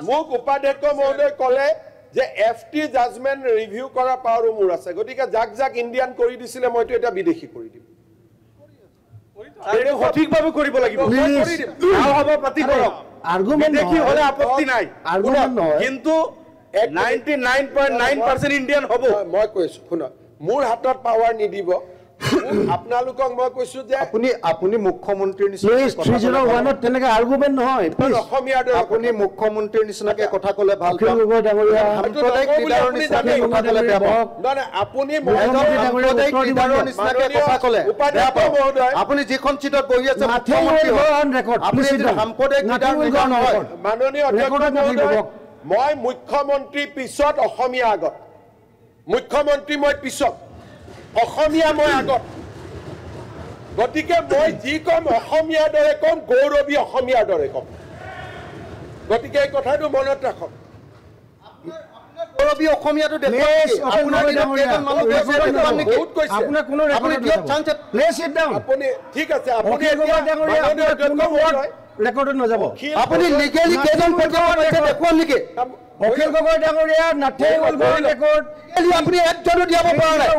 মোক উপাধ্যক্ষ মহোদয় ক'লে যে এফটি জাজমেন্ট ৰিভিউ কৰা পাৱাৰো মোৰ আছে গতিকে যাক যাক ইণ্ডিয়ান কৰি দিছিলে মইতো এটা বিদেশী কৰি দিম সঠিকভাৱে কৰিব লাগিব হ'ব পাতি কৰক আৰ্গুমেন্ট দেখি হলে আপত্তি নাই আৰ্গুমেন্ট নহয় কিন্তু 99.9% ইণ্ডিয়ান হ'ব মই কৈছো শুনা মোৰ হাতত পাৱাৰ নিদিব আপোনালোকক মই কৈছো যে আপুনি মুখ্যমন্ত্ৰীৰ নিচিনা 301 ত তেনেকৈ আৰ্গুমেন্ট নহয় অসমীয়াৰ আপুনি মুখ্যমন্ত্ৰীৰ নিচিনাকৈ কথা ক'লে ভাল অখিল গগৈ ডাঙৰীয়া সাম্প্ৰদায়িক লিডাৰৰ নিচিনাকৈ কথা ক'লে বেয়া পাওঁ নহয় আপুনি সাম্প্ৰদায়িক লিডাৰৰ নিচিনাকৈ কথা ক'লে উপাধ্যক্ষ মহোদয় আপুনি যিখন চিটত বহি আছে মুখ্যমন্ত্ৰী আপুনি সাম্প্ৰদায়িক লিডাৰ নহয় মাননীয় অধ্যক্ষ মহোদয় মই মুখ্যমন্ত্ৰী পিছত অসমীয়া আগত মুখ্যমন্ত্ৰী মই পিছত অসমীয়া মই আগত গতিকে মই যি কম অসমীয়াৰ দৰে কম গৌৰৱী অসমীয়াৰ দৰে কম গতিকে এই কথাটো মনত ৰাখক গৌৰৱী অসমীয়াটো আপুনি ঠিক আছে আপুনি ৰেকৰ্ডত নাযাব আপুনি লিগেলি কেইজন দেখুৱাম নেকি অখিল গগৈ ডাঙৰীয়া নাথেই গ'ল ৰেকৰ্ড আপুনি একজনো দিয়াব পৰা নাই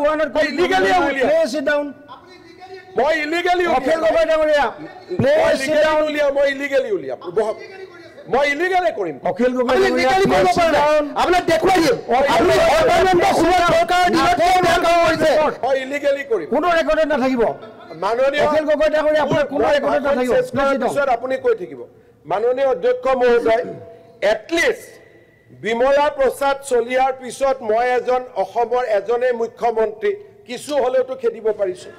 মই ইলিগেলি অখিল গগৈ ডাঙৰীয়া মই ইলিগেলি উলিয়াম মই ইলিগেলি কৰিম অখিল গগৈ আপোনাক দেখুৱাই দিম মই ইলিগেলি কৰিম কোনো ৰেকৰ্ডত নাথাকিব মাননীয় অখিল গগৈ ডাঙৰীয়া আপোনাৰ কোনো ৰেকৰ্ডত নাথাকিব আপুনি কৈ থাকিব মাননীয় অধ্যক্ষ মহোদয় এটলিষ্ট বিমলা প্ৰসাদ চলিয়াৰ পিছত মই এজন অসমৰ এজনে মুখ্যমন্ত্ৰী কিছু হলেওতো খেদিব পাৰিছো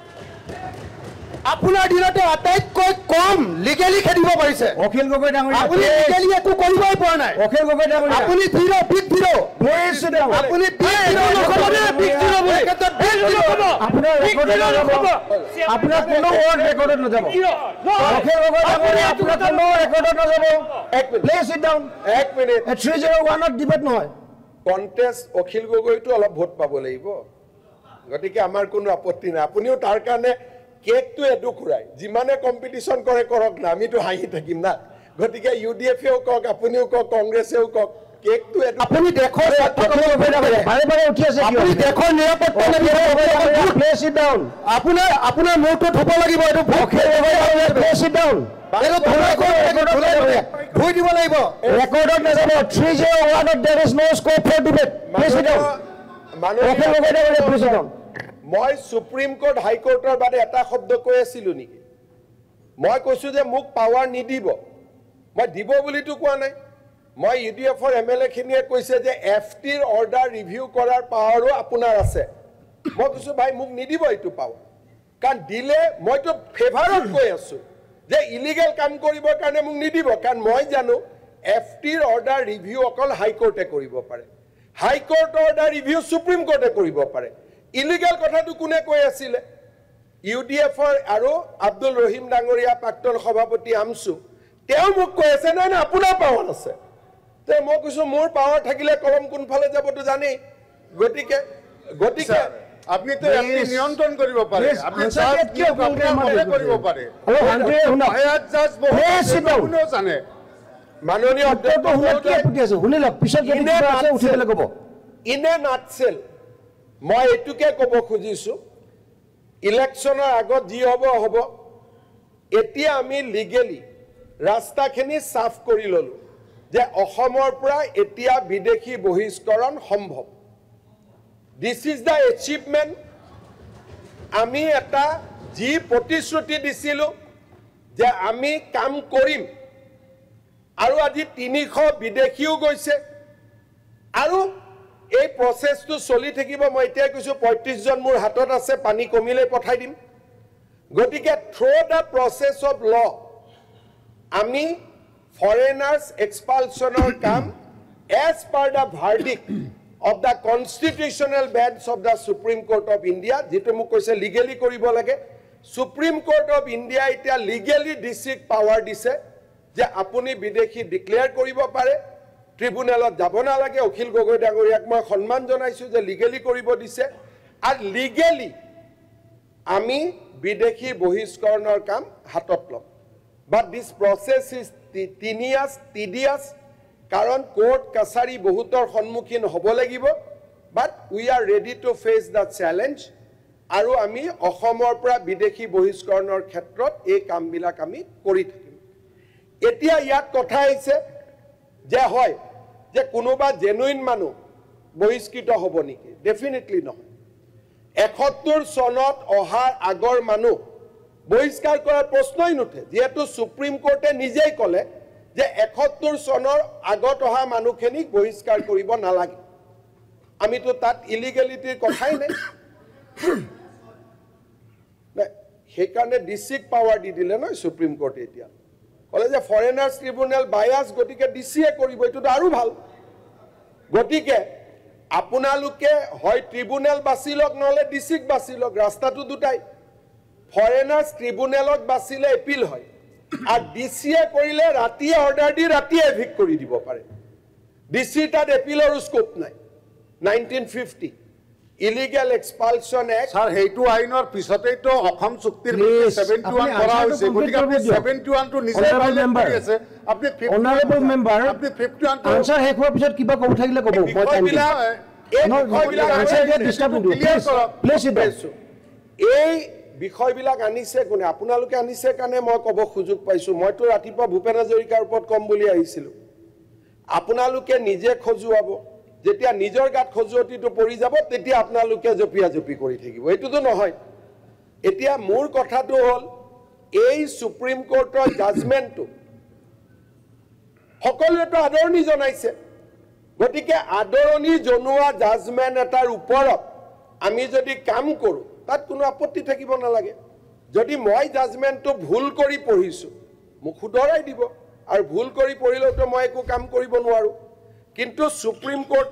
আপোনাৰ দিনতে আটাইতকৈ কম লিগেলি খেদিব পাৰিছে অখিল গগৈ ডাঙৰীয়া আপুনি লিগেলি একো কৰিবই পৰা নাই অখিল গগৈ ডাঙৰীয়া আপুনি বিগ ভিৰ আপুনি আপোনাৰ কোনো ৰেকৰ্ডত নাযাব অখিল গগৈ ডাঙৰীয়া আপোনাৰ কোনো ৰেকৰ্ডত নাযাব প্লিজ সিট ডাউন এক মিনিট 301 ত ডিবেট নহয় কন্টেস্ট অখিল গগৈটো অলপ ভোট পাব লাগিব গতিকে আমাৰ কোনো আপত্তি নাই আপুনিও তাৰ কাৰণে কেকটো এডু খুৰাই যিমানে কম্পিটিশন কৰে কৰক না আমিতো হাঁহি থাকিম না গতিকে ইউডিএফেও কক আপুনিও কক কংগ্ৰেছেও কক কেকটো এডু আপুনি দেখৰ বাৰে উঠি আছে আপুনি দেখৰ নিৰাপত্তা প্লিজ সিট ডাউন আপোনাৰ মূৰটো ধুব লাগিব এইটো প্লিজ সিট ডাউন ধুই দিব লাগিব ৰেকৰ্ডত নাযাব 301 ত there is no scope for debate please sit down Akhil Gogoi ডাঙৰীয়া প্লিজ সিট ডাউন মই সুপ্ৰিম কোৰ্ট হাই কোৰ্টৰ বাৰে এটা শব্দ কৈ আছিলো নেকি মই কৈছো যে মোক পাৱাৰ নিদিব মই দিব বুলিতো কোৱা নাই মই ইউডিএফৰ এমএলএ খিনিয়ে কৈছে যে এফটিৰ অৰ্ডাৰ ৰিভিউ কৰাৰ পাৱাৰো আপোনাৰ আছে মই কৈছো ভাই মোক নিদিব এইটো পাৱাৰ কাৰণ দিলে মইতো ফেভাৰত কৈ আছো যে ইলিগেল কাম কৰিবৰ কাৰণে মোক নিদিব কাৰণ মই জানো এফটিৰ অৰ্ডাৰ ৰিভিউ অকল হাই কোৰ্টে কৰিব পাৰে হাই কোৰ্ট অৰ্ডাৰ ৰিভিউ সুপ্ৰিম কোৰ্টে কৰিব পাৰে ইলিগেল কথাটো কোনে কৈ আছিলে ইউডিএফৰ আৰু আব্দুল ৰহিম ডাঙৰীয়া প্ৰাক্তন সভাপতি আমসু তেওঁ মোক কৈ আছে নাই না আপোনাৰ পাৱাৰ আছে তে মই কৈছো মোৰ পাৱাৰ থাকিলে কলম কোনফালে যাবতো জানেই গতিকে আপনি তো এফটি নিয়ন্ত্ৰণ কৰিব পাৰে আপনি সাহেব কি কৰিব পাৰে কোনে জানে মাননীয় অধ্যক্ষ শুনিলক পিছত যদি কিবা আছে উঠি পেলাই ক'ব ইনে নাটসেল মই এটুকে ক'ব খুজিছো ইলেকশনৰ আগত যি হ'ব এতিয়া আমি লিগেলি ৰাস্তাখিনি সাফ কৰি ললো যে অসমৰ পৰা এতিয়া বিদেশী বহিষ্কৰণ সম্ভৱ দিস ইজ দা এচিভমেন্ট আমি এটা যি প্ৰতিশ্ৰুতি দিছিলো যে আমি কাম কৰিম আৰু আজি 300 বিদেশীও গৈছে আৰু এই প্ৰসেসটো চলি থাকিব মই এতিয়া কৈছো 35 জন মোৰ হাতত আছে পানী কমিলে পঠাই দিম গতিকে through da process of law আমি ফৰেনাৰ্স এক্সপালছনৰ কাম as per the verdict of the constitutional bench of the Supreme Court of India যেটো মোক কৈছে লিগেলি কৰিব লাগে Supreme Court of India এতিয়া লিগেলি ডিস্ট্ৰিক্ট পাৱাৰ দিছে যে আপুনি বিদেশী ডিক্লেয়াৰ কৰিব পাৰে ট্ৰিব্যুনেলত যাব না লাগে অখিল গগৈ ডাঙৰীয়াক মই সন্মান জনাইছো যে লিগেলি কৰিব দিছে আৰু লিগেলি আমি বিদেশী বহিষ্কৰণৰ কাম হাতত লম but this process is tedious কাৰণ কোৰ্ট কাছাৰী বহুতৰ সন্মুখীন হ'ব লাগিব but we are ready to face the challenge আৰু আমি অসমৰ পৰা বিদেশী বহিষ্কৰণৰ ক্ষেত্ৰত এই কামবিলাক আমি কৰি থাকিম এতিয়া ইয়াত কথা আহিছে যে হয় যে কোনোবা জেনুইন মানুহ বহিষ্কৃত হ'ব নেকি ডেফিনেটলি নহয় 71 চনত অহাৰ আগৰ মানুহ বহিষ্কাৰ কৰাৰ প্ৰশ্নই নুঠে যেহেতু সুপ্ৰিম কোৰ্টে নিজেই ক'লে যে 71 চনৰ আগত অহা মানুহখিনিক বহিষ্কাৰ কৰিব নালাগে আমিতো তাত ইলিগেলিটিৰ কথাই নাই সেইকাৰণে ডিস্ট্ৰিক্ট পাৱাৰ দি দিলে নহয় সুপ্ৰিম কোৰ্টে এতিয়া ক'লে যে ফৰেনাৰ্ছ ট্ৰিব্যুনেল বায়াছ গতিকে ডিচিয়ে কৰিব এইটোতো আৰু ভাল গতিকে আপোনালোকে হয় ট্ৰিব্যুনেল বাছি লওক নহ'লে ডিস্ট্ৰিক্ট বাছি লওক ৰাস্তাটো দুটাই ফৰেনাৰ্ছ ট্ৰিব্যুনেলত বাছিলে এপিল হয় আৰু ডিচিয়ে কৰিলে ৰাতিয়ে অৰ্ডাৰ দি ৰাতিয়ে এভিক্ট কৰি দিব পাৰে ডিচিৰ তাত এপিলৰো স্কোপ নাই 1950 ইলিগেল এক্সপালছন এক্ট স্যাৰ হেইটো আইনৰ পিছতেইতো অসম চুক্তিৰ 71 কৰা হৈছে গতিকে আপুনি 71 টো নিজে ভাইলেট কৰি আছে আপুনি অনাৰেবল মেম্বাৰ আপুনি 51 টো আনসাৰ শেষ হোৱাৰ পিছত কিবা ক'ব থাকিলে ক'ব মই টাইম দিম এই বিষয়বিলাক আনিছে কোনে আপোনালোকে আনিছে কাৰণে মই ক'ব সুযোগ পাইছো মইতো ৰাতিপুৱা ভূপেন হাজৰিকাৰ ওপৰত কম বুলি আহিছিলো আপোনালোকে নিজে খজুৱাব যেতিয়া নিজৰ গাত খজুৱতিটো পৰি যাব তেতিয়া আপোনালোকে জপিয়া জপি কৰি থাকিব এইটোতো নহয় এতিয়া মোৰ কথাটো হ'ল এই সুপ্ৰিম কোৰ্টৰ জাজমেণ্টটো সকলোৱেতো আদৰণি জনাইছে গতিকে আদৰণি জনোৱা জাজমেণ্ট এটাৰ ওপৰত আমি যদি কাম কৰোঁ তাত কোনো আপত্তি থাকিব নালাগে যদি মই জাজমেণ্টটো ভুল কৰি পঢ়িছোঁ মোক শুধৰাই দিব আৰু ভুল কৰি পঢ়িলেওতো মই একো কাম কৰিব নোৱাৰোঁ কিন্তু সুপ্ৰিম কোৰ্ট